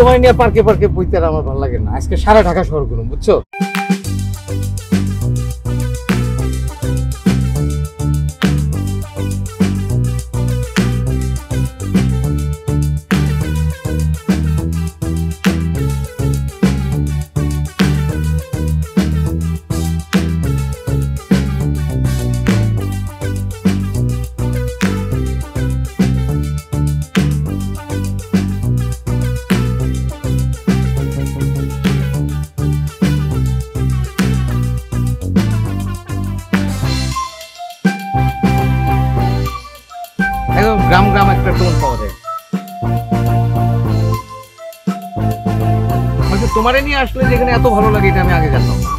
তোমার নিয়ে পার্কে পার্কে বইতে আর আমার ভালো লাগে না। আজকে সারা ঢাকা শহর ঘুরুম, বুঝছো? গ্রাম গ্রাম একটা টোন পাওয়া যায়। তোমারে নিয়ে আসলে যেখানে এত ভালো লাগে এটা আমি আগে জানতাম না।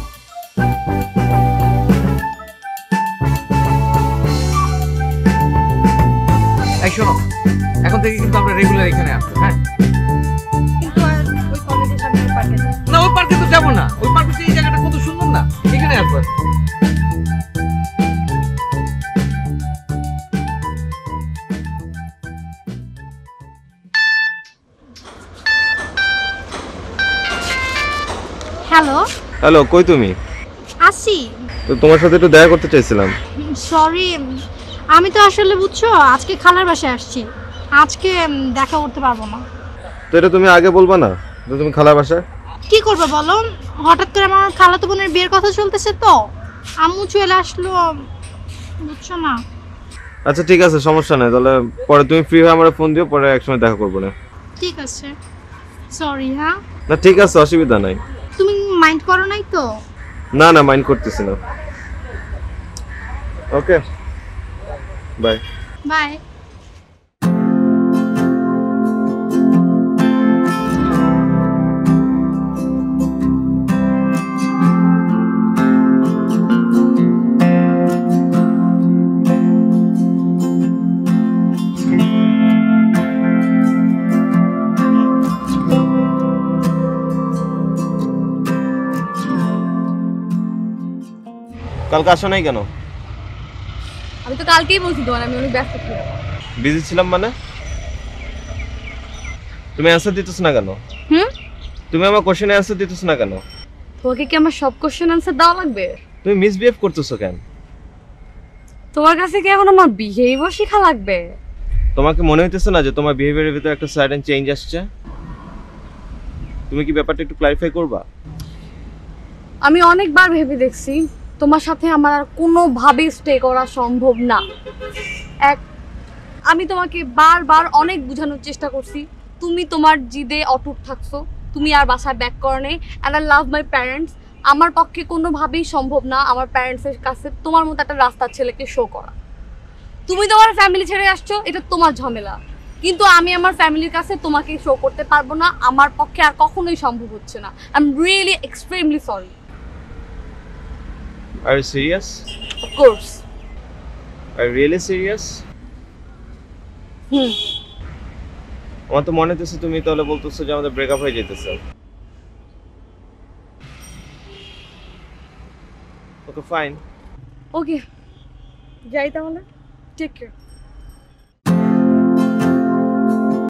এই শোনো, এখন থেকে কিন্তু আমরা রেগুলার এখানে আসবো। হ্যাঁ, না ওই পার্কে তো যাবো না। ওই পার্কে এই জায়গাটা কত সুন্দর না, এখানে আসবো। হ্যালো হ্যালো, কই তুমি? আসি। তো তোমার সাথে একটু দেখা করতে চাইছিলাম। সরি, আমি তো আসলে বুঝছো আজকে খালার বাসায় আসছি, আজকে দেখা করতে পারবো না। তো এটা তুমি আগে বলবা না যে তুমি খালার বাসায়? কি করবো বলো, হঠাৎ করে আমার খালাতো বোনের বিয়ের কথা চলতেছে তো আম্মু চলে আসলো, বুঝছো না। আচ্ছা ঠিক আছে, সমস্যা নাই। তাহলে পরে তুমি ফ্রি হয়ে আমার ফোন দিও, পরে একসময় দেখা করবো না। ঠিক আছে, সরি। হ্যাঁ না ঠিক আছে, অসুবিধা নাই। তুমি মাইন্ড করো নাই তো? না না, মাইন্ড করতেছি না। ওকে, বাই বাই। কালকে আসো নাই কেন? আমি তো কালকেই বলছি তোমার আমি অনেক ব্যস্ত ছিলাম। বিজি ছিলাম মানে? তুমি অ্যানসার দিতেছ না কেন? তুমি আমার কোশ্চেনে অ্যানসার দিতেছ না কেন? তোমাকে কি আমার সব কোশ্চেন আনসার দেওয়া লাগবে? তুমি মিসবিহেভ করতেছো কেন? তোমার কাছে কি এখন আমার বিহেভিয়ার শেখা লাগবে? তোমাকে মনে হইতেছে না যে তোমার বিহেভিয়ারের ভিতরে একটা সাডেন চেঞ্জ আসছে? তুমি কি ব্যাপারটা একটু ক্লারিফাই করবা? আমি অনেকবার ভেবে দেখছি তোমার সাথে আমার আর কোনোভাবেই স্টে করা সম্ভব না। আমি তোমাকে বারবার অনেক বোঝানোর চেষ্টা করছি, তুমি তোমার জিদে অটুট থাকছো, তুমি আর বাসায় ব্যাক করো নাই। And I love my parents. আমার পক্ষে কোনোভাবেই সম্ভব না আমার প্যারেন্টসের কাছে তোমার মতো একটা রাস্তার ছেলেকে শো করা। তুমি তোমার ফ্যামিলি ছেড়ে আসছো, এটা তোমার ঝামেলা, কিন্তু আমি আমার ফ্যামিলির কাছে তোমাকে শো করতে পারবো না। আমার পক্ষে আর কখনোই সম্ভব হচ্ছে না। I am really extremely sorry. Are you serious? Of course. Are you really serious? আমার তো মনে হচ্ছে তুমি তাহলে বলতেছো যে আমাদের ব্রেকআপ হয়ে যেতেছে। Okay fine. ওকে, যাই তাহলে। Take care.